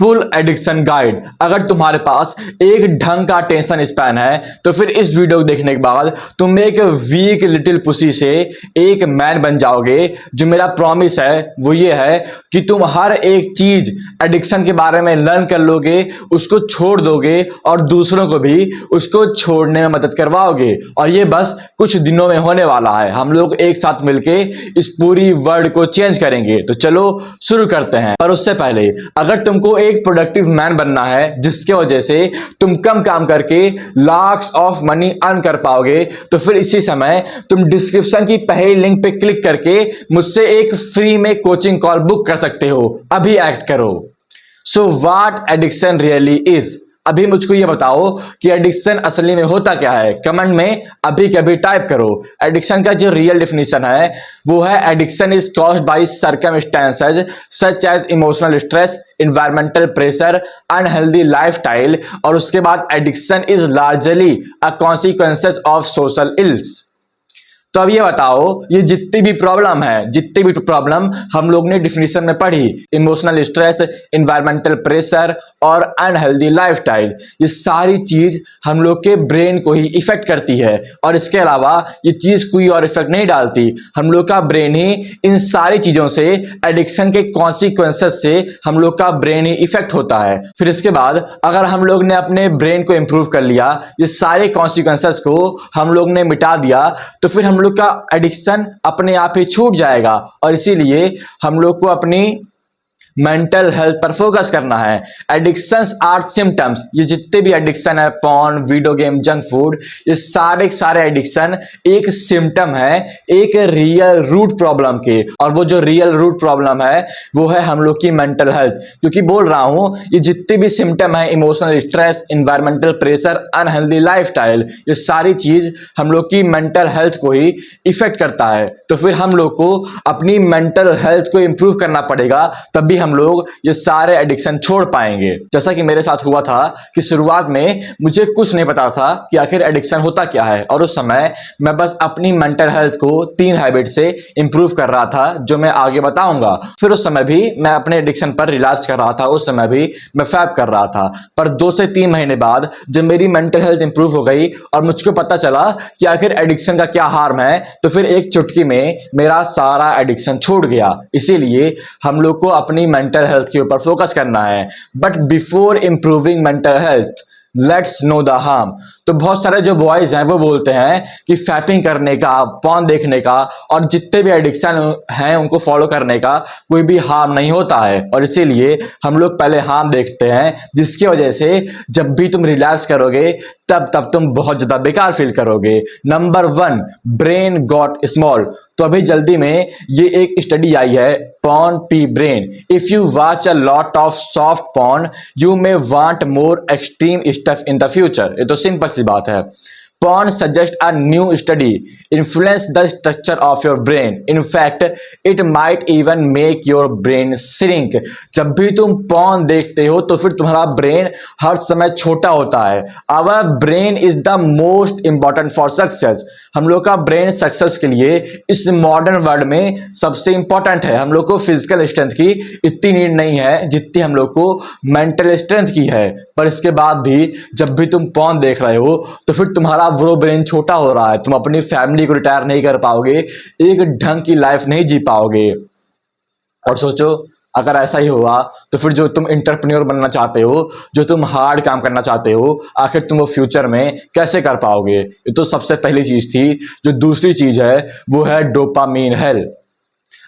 Full addiction guide. अगर तुम्हारे पास एक ढंग का अटेंशन स्पैन है तो फिर इस वीडियो को देखने के बाद तुम एक वीक लिटिल पुसी से एक मैन बन जाओगे। जो मेरा प्रॉमिस है वो ये है कि तुम हर एक चीज एडिक्शन के बारे में लर्न कर लोगे, उसको छोड़ दोगे और दूसरों को भी उसको छोड़ने में मदद करवाओगे। और ये बस कुछ दिनों में होने वाला है। हम लोग एक साथ मिलके इस पूरी वर्ल्ड को चेंज करेंगे। तो चलो शुरू करते हैं। पर उससे पहले अगर तुमको एक प्रोडक्टिव मैन बनना है जिसके वजह से तुम कम काम करके लाख्स ऑफ मनी अर्न कर पाओगे, तो फिर इसी समय तुम डिस्क्रिप्शन की पहली लिंक पे क्लिक करके मुझसे एक फ्री में कोचिंग कॉल बुक कर सकते हो। अभी एक्ट करो। So what addiction really is. अभी मुझको ये बताओ कि एडिक्शन असली में होता क्या है। कमेंट में अभी के अभी टाइप करो। एडिक्शन का जो रियल डेफिनेशन है वो है addiction is caused by circumstances such as emotional stress, environmental pressure, unhealthy lifestyle. और उसके बाद addiction is largely a consequences of social ills. तो अब ये बताओ, ये जितनी भी प्रॉब्लम हम लोग ने डिफिनेशन में पढ़ी, इमोशनल स्ट्रेस, इन्वायरमेंटल प्रेशर और अनहेल्दी लाइफस्टाइल, ये सारी चीज हम लोग के ब्रेन को ही इफेक्ट करती है। और इसके अलावा ये चीज कोई और इफेक्ट नहीं डालती। हम लोग का ब्रेन ही इन सारी चीजों से, एडिक्शन के कॉन्सिक्वेंसेस से हम लोग का ब्रेन ही इफेक्ट होता है। फिर इसके बाद अगर हम लोग ने अपने ब्रेन को इंप्रूव कर लिया, ये सारे कॉन्सिक्वेंसेस को हम लोग ने मिटा दिया, तो फिर हम लोग का एडिक्शन अपने आप ही छूट जाएगा। और इसीलिए हम लोग को अपनी मेंटल हेल्थ पर फोकस करना है। Addictions are symptoms. ये जितने भी एडिक्शन है, porn, video game, junk food, ये सारे एडिक्शन एक सिम्टम है एक रियल रूट प्रॉब्लम के। और वो जो रियल रूट प्रॉब्लम है वो है हम लोग की मेंटल हेल्थ। क्योंकि बोल रहा हूं, ये जितने भी सिम्टम है, emotional stress, environmental pressure, unhealthy lifestyle, ये सारी चीज हम लोग की मेंटल हेल्थ को ही इफेक्ट करता है। तो फिर हम लोग को अपनी मेंटल हेल्थ को इंप्रूव करना पड़ेगा, तभी हम लोग ये सारे एडिक्शन छोड़ पाएंगे। जैसा कि मेरे साथ हुआ था कि शुरुआत में मुझे कुछ नहीं पता था कि आखिर एडिक्शन होता क्या है। और उस समय मैं बस अपनी मेंटल हेल्थ को 3 हैबिट से इंप्रूव कर रहा था, जो मैं आगे बताऊंगा। फिर उस समय भी मैं अपने एडिक्शन पर रिलैक्स कर रहा था, उस समय भी मैं फैब कर रहा था। पर 2 से 3 महीने बाद जब मेरी मेंटल हेल्थ इंप्रूव हो गई और मुझको पता चला कि आखिर एडिक्शन का क्या हार्म है, तो फिर एक चुटकी में मेरा सारा एडिक्शन छूट गया। इसीलिए हम लोग को अपनी मेंटल हेल्थ के ऊपर फोकस करना है। But before improving mental health let's know the harm. तो बहुत सारे जो बॉयज हैं वो बोलते हैं कि फैपिंग करने का, पॉर्न देखने का और जितने भी एडिक्शन हैं उनको फॉलो करने का कोई भी हार्म नहीं होता है। और इसीलिए हम लोग पहले हार्म देखते हैं, जिसकी वजह से जब भी तुम रिलैक्स करोगे तब तुम बहुत ज्यादा बेकार फील करोगे। Number 1, brain got small. तो अभी जल्दी में ये एक स्टडी आई है, porn P brain. If you watch a lot of soft porn you may want more extreme stuff in the future. ये तो सिंपल सी बात है। Porn suggests a new study influence the structure of your brain. In fact, it might even make your brain shrink. जब भी तुम porn देखते हो तो फिर तुम्हारा ब्रेन हर समय छोटा होता है। Our brain is the most important for success. हम लोग का ब्रेन सक्सेस के लिए इस मॉडर्न वर्ल्ड में सबसे इंपॉर्टेंट है। हम लोग को फिजिकल स्ट्रेंथ की इतनी नीड नहीं है जितनी हम लोग को मेंटल स्ट्रेंथ की है। पर इसके बाद भी जब भी तुम पॉर्न देख रहे हो तो फिर तुम्हारा वो ब्रेन छोटा हो रहा है। तुम अपनी फैमिली को रिटायर नहीं कर पाओगे, एक ढंग की लाइफ नहीं जी पाओगे। और सोचो, अगर ऐसा ही हुआ तो फिर जो तुम एंटरप्रेन्योर बनना चाहते हो, जो तुम हार्ड काम करना चाहते हो, आखिर तुम वो फ्यूचर में कैसे कर पाओगे। ये तो सबसे पहली चीज थी। जो दूसरी चीज है वो है डोपामीन हेल।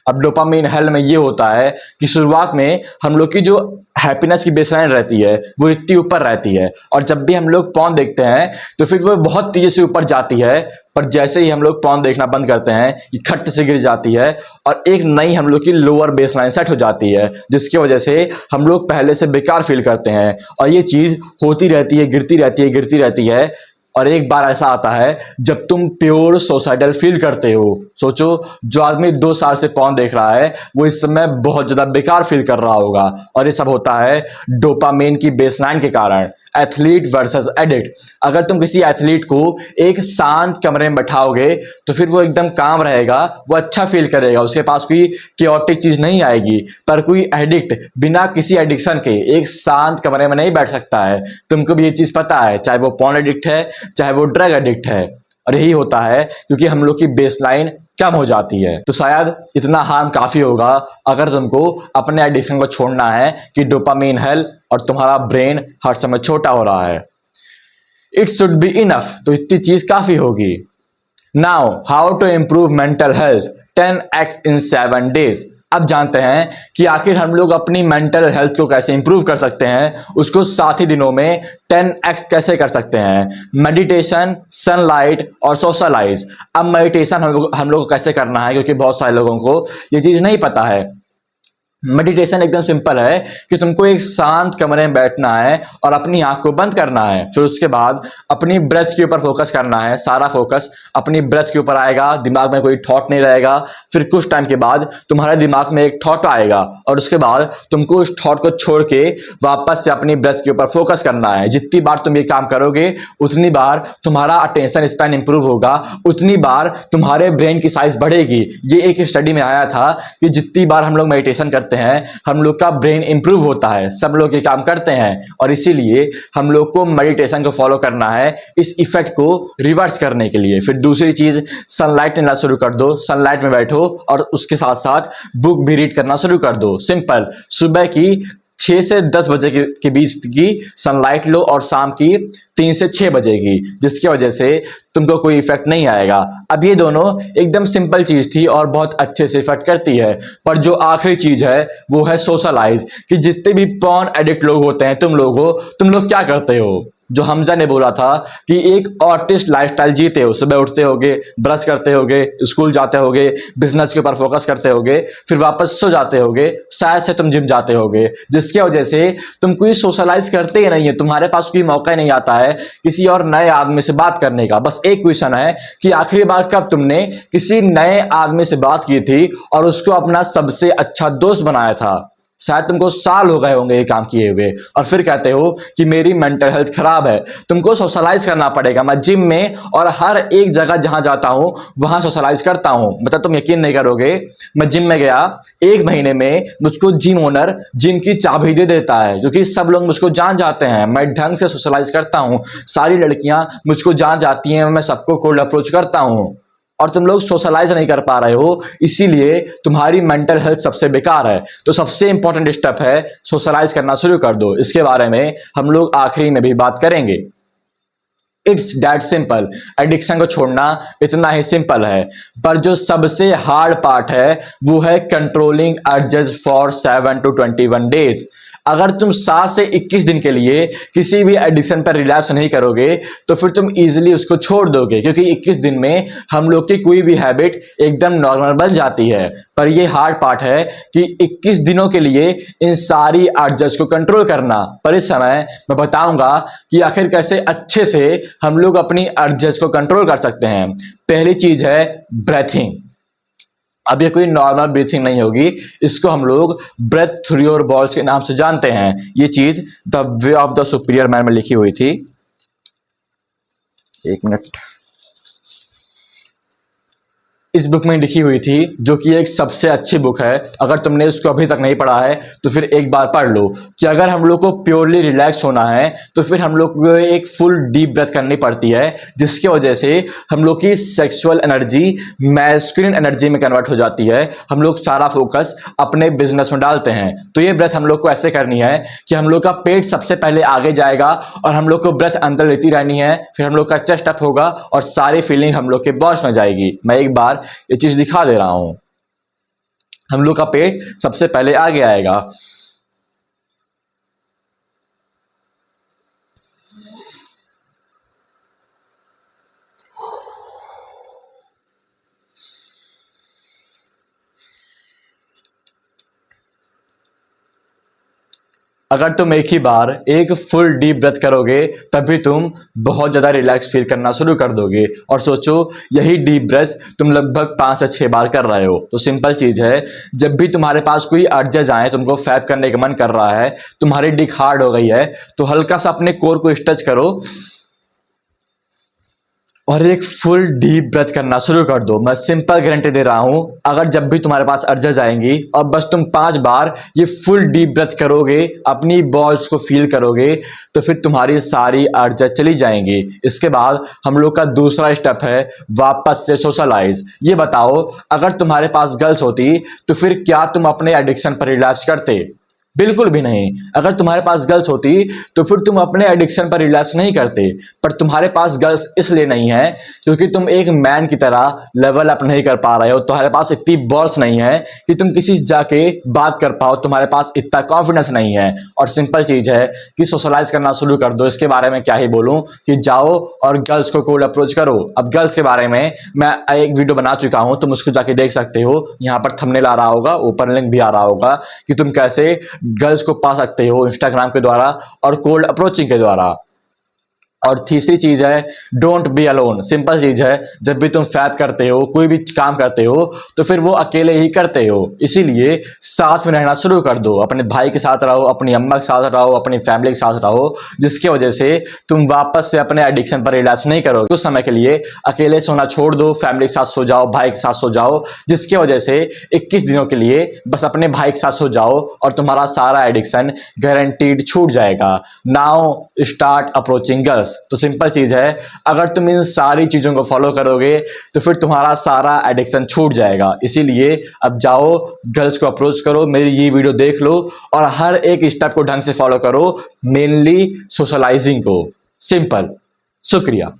अब डोपामीन हेल में ये होता है कि शुरुआत में हम लोग की जो हैप्पीनेस की बेसलाइन रहती है वो इतनी ऊपर रहती है, और जब भी हम लोग पॉर्न देखते हैं तो फिर वो बहुत तेजी से ऊपर जाती है। पर जैसे ही हम लोग पॉर्न देखना बंद करते हैं ये खट से गिर जाती है और एक नई हम लोग की लोअर बेसलाइन सेट हो जाती है, जिसकी वजह से हम लोग पहले से बेकार फील करते हैं। और ये चीज होती रहती है, गिरती रहती है। और एक बार ऐसा आता है जब तुम प्योर सोसाइटल फील करते हो। सोचो, जो आदमी 2 साल से पॉर्न देख रहा है वो इस समय बहुत ज्यादा बेकार फील कर रहा होगा, और ये सब होता है डोपामिन की बेसलाइन के कारण। Athlete versus addict. अगर तुम किसी एथलीट को एक शांत कमरे में बैठाओगे तो फिर वो एकदम काम रहेगा, वो अच्छा फील करेगा, उसके पास कोई क्योटिक चीज नहीं आएगी। पर कोई एडिक्ट बिना किसी एडिक्शन के एक शांत कमरे में नहीं बैठ सकता है। तुमको भी ये चीज पता है, चाहे वो पॉर्न एडिक्ट है, चाहे वो ड्रग एडिक्ट है। और यही होता है क्योंकि हम लोग की बेसलाइन कम हो जाती है। तो शायद इतना हार्म काफी होगा अगर तुमको अपने एडिक्शन को छोड़ना है कि डोपामीन हेल और तुम्हारा ब्रेन हर समय छोटा हो रहा है। इट शुड बी इनफ, तो इतनी चीज काफी होगी। Now how to improve mental health 10x in 7 days। अब जानते हैं कि आखिर हम लोग अपनी मेंटल हेल्थ को कैसे इंप्रूव कर सकते हैं, उसको 7 ही दिनों में 10x कैसे कर सकते हैं। मेडिटेशन, सनलाइट और सोशलाइज। अब मेडिटेशन हम लोग को कैसे करना है, क्योंकि बहुत सारे लोगों को ये चीज नहीं पता है। मेडिटेशन एकदम सिंपल है कि तुमको एक शांत कमरे में बैठना है और अपनी आंख को बंद करना है। फिर उसके बाद अपनी ब्रेथ के ऊपर फोकस करना है। सारा फोकस अपनी ब्रेथ के ऊपर आएगा, दिमाग में कोई थॉट नहीं रहेगा। फिर कुछ टाइम के बाद तुम्हारे दिमाग में एक थॉट आएगा और उसके बाद तुमको उस थॉट को छोड़ के वापस से अपनी ब्रेथ के ऊपर फोकस करना है। जितनी बार तुम ये काम करोगे उतनी बार तुम्हारा अटेंशन स्पैन इंप्रूव होगा, उतनी बार तुम्हारे ब्रेन की साइज बढ़ेगी। ये एक स्टडी में आया था कि जितनी बार हम लोग मेडिटेशन करते हैं हम लोग का ब्रेन इंप्रूव होता है। सब लोग ये काम करते हैं और इसीलिए हम लोग को मेडिटेशन को फॉलो करना है इस इफेक्ट को रिवर्स करने के लिए। फिर दूसरी चीज, सनलाइट लेना शुरू कर दो। सनलाइट में बैठो और उसके साथ साथ बुक भी रीड करना शुरू कर दो। सिंपल, सुबह की 6 से 10 बजे के बीच की सनलाइट लो और शाम की 3 से 6 बजे की, जिसकी वजह से तुमको कोई इफेक्ट नहीं आएगा। अब ये दोनों एकदम सिंपल चीज थी और बहुत अच्छे से इफेक्ट करती है। पर जो आखिरी चीज है वो है सोशलाइज, कि जितने भी पॉर्न एडिक्ट लोग होते हैं, तुम लोग क्या करते हो। जो हमजा ने बोला था कि एक आर्टिस्ट लाइफस्टाइल जीते हो। सुबह उठते होगे, ब्रश करते होगे, स्कूल जाते होगे, बिजनेस के ऊपर फोकस करते होगे, फिर वापस सो जाते होगे, शायद से तुम जिम जाते होगे, जिसकी वजह से तुम कोई सोशलाइज करते ही नहीं है। तुम्हारे पास कोई मौका नहीं आता है किसी और नए आदमी से बात करने का। बस एक क्वेश्चन है कि आखिरी बार कब तुमने किसी नए आदमी से बात की थी और उसको अपना सबसे अच्छा दोस्त बनाया था। शायद तुमको साल हो गए होंगे ये काम किए हुए और फिर कहते हो कि मेरी मेंटल हेल्थ खराब है। तुमको सोशलाइज करना पड़ेगा। मैं जिम में और हर एक जगह जहां जाता हूं वहां सोशलाइज करता हूं। मतलब तुम यकीन नहीं करोगे, मैं जिम में गया, 1 महीने में मुझको जिम ओनर जिम की चाबी दे देता है, क्योंकि सब लोग मुझको जान जाते हैं। मैं ढंग से सोशलाइज करता हूं, सारी लड़कियां मुझको जान जाती हैं, मैं सबको कोल्ड अप्रोच करता हूं। और तुम लोग सोशलाइज नहीं कर पा रहे हो, इसीलिए तुम्हारी मेंटल हेल्थ सबसे बेकार है। तो सबसे इंपॉर्टेंट स्टेप है सोशलाइज करना शुरू कर दो। इसके बारे में हम लोग आखिरी में भी बात करेंगे। It's that simple. एडिक्शन को छोड़ना इतना ही सिंपल है। पर जो सबसे हार्ड पार्ट है वो है controlling urges for 7 to 21 days। अगर तुम 7 से 21 दिन के लिए किसी भी एडिक्शन पर रिलैप्स नहीं करोगे तो फिर तुम इजीली उसको छोड़ दोगे, क्योंकि 21 दिन में हम लोग की कोई भी हैबिट एकदम नॉर्मल बन जाती है। पर ये हार्ड पार्ट है कि 21 दिनों के लिए इन सारी अर्जेस को कंट्रोल करना। पर इस समय मैं बताऊंगा कि आखिर कैसे अच्छे से हम लोग अपनी अर्जेस को कंट्रोल कर सकते हैं। पहली चीज है ब्रेथिंग। अब ये कोई नॉर्मल ब्रीथिंग नहीं होगी, इसको हम लोग ब्रेथ थ्रू योर बॉल्स के नाम से जानते हैं। ये चीज the way of the superior man में लिखी हुई थी। 1 मिनट। इस बुक में लिखी हुई थी, जो कि एक सबसे अच्छी बुक है। अगर तुमने इसको अभी तक नहीं पढ़ा है तो फिर एक बार पढ़ लो कि अगर हम लोग को प्योरली रिलैक्स होना है तो फिर हम लोग को एक फुल डीप ब्रेथ करनी पड़ती है, जिसकी वजह से हम लोग की सेक्सुअल एनर्जी मैस्कुलिन एनर्जी में कन्वर्ट हो जाती है। हम लोग सारा फोकस अपने बिजनेस में डालते हैं। तो ये ब्रेथ हम लोग को ऐसे करनी है कि हम लोग का पेट सबसे पहले आगे जाएगा और हम लोग को ब्रेथ अंदर लेती रहनी है। फिर हम लोग का चेस्ट अप होगा और सारी फीलिंग हम लोग के बॉस में जाएगी। मैं एक बार ये चीज दिखा दे रहा हूं। हम लोग का पेट सबसे पहले आगे आएगा, अगर तुम एक ही बार एक फुल डीप ब्रेथ करोगे तभी तुम बहुत ज़्यादा रिलैक्स फील करना शुरू कर दोगे। और सोचो यही डीप ब्रेथ तुम लगभग 5 से 6 बार कर रहे हो। तो सिंपल चीज़ है, जब भी तुम्हारे पास कोई अर्जेज आए, तुमको फैप करने का मन कर रहा है, तुम्हारी डिक हार्ड हो गई है, तो हल्का सा अपने कोर को स्ट्रेच करो और एक फुल डीप ब्रेथ करना शुरू कर दो। मैं सिंपल गारंटी दे रहा हूं, अगर जब भी तुम्हारे पास अर्जेज आएंगी और बस तुम 5 बार ये फुल डीप ब्रेथ करोगे, अपनी बॉल्स को फील करोगे, तो फिर तुम्हारी सारी अर्जेज चली जाएंगी। इसके बाद हम लोग का दूसरा स्टेप है वापस से सोशलाइज। ये बताओ, अगर तुम्हारे पास गर्ल्स होती तो फिर क्या तुम अपने एडिक्शन पर रिलैप्स करते? बिल्कुल भी नहीं। अगर तुम्हारे पास गर्ल्स होती तो फिर तुम अपने एडिक्शन पर रिलैक्स नहीं करते। पर तुम्हारे पास गर्ल्स इसलिए नहीं है क्योंकि तुम एक मैन की तरह लेवल अप नहीं कर पा रहे हो। तुम्हारे पास इतनी बॉल्स नहीं है कि तुम किसी से जाके बात कर पाओ। तुम्हारे पास इतना कॉन्फिडेंस नहीं है। और सिंपल चीज है कि सोशलाइज करना शुरू कर दो। इसके बारे में क्या ही बोलूं कि जाओ और गर्ल्स को कोल्ड अप्रोच करो। अब गर्ल्स के बारे में मैं एक वीडियो बना चुका हूं, तुम उसको जाके देख सकते हो। यहाँ पर थंबनेल आ रहा होगा, ऊपर लिंक भी आ रहा होगा कि तुम कैसे गर्ल्स को पा सकते हो इंस्टाग्राम के द्वारा और कोल्ड अप्रोचिंग के द्वारा। और तीसरी चीज है डोंट बी अलोन। सिंपल चीज है, जब भी तुम फैप करते हो, कोई भी काम करते हो, तो फिर वो अकेले ही करते हो। इसीलिए साथ में रहना शुरू कर दो। अपने भाई के साथ रहो, अपनी अम्मा के साथ रहो, अपनी फैमिली के साथ रहो, जिसकी वजह से तुम वापस से अपने एडिक्शन पर रिलैप्स नहीं करोगे। कुछ समय के लिए अकेले सोना छोड़ दो, फैमिली के साथ सो जाओ, भाई के साथ सो जाओ, जिसकी वजह से 21 दिनों के लिए बस अपने भाई के साथ सो जाओ और तुम्हारा सारा एडिक्शन गारंटीड छूट जाएगा। Now start approaching girls. तो सिंपल चीज है, अगर तुम इन सारी चीजों को फॉलो करोगे तो फिर तुम्हारा सारा एडिक्शन छूट जाएगा। इसीलिए अब जाओ गर्ल्स को अप्रोच करो, मेरी ये वीडियो देख लो और हर एक स्टेप को ढंग से फॉलो करो, मेनली सोशलाइजिंग को। सिंपल। शुक्रिया।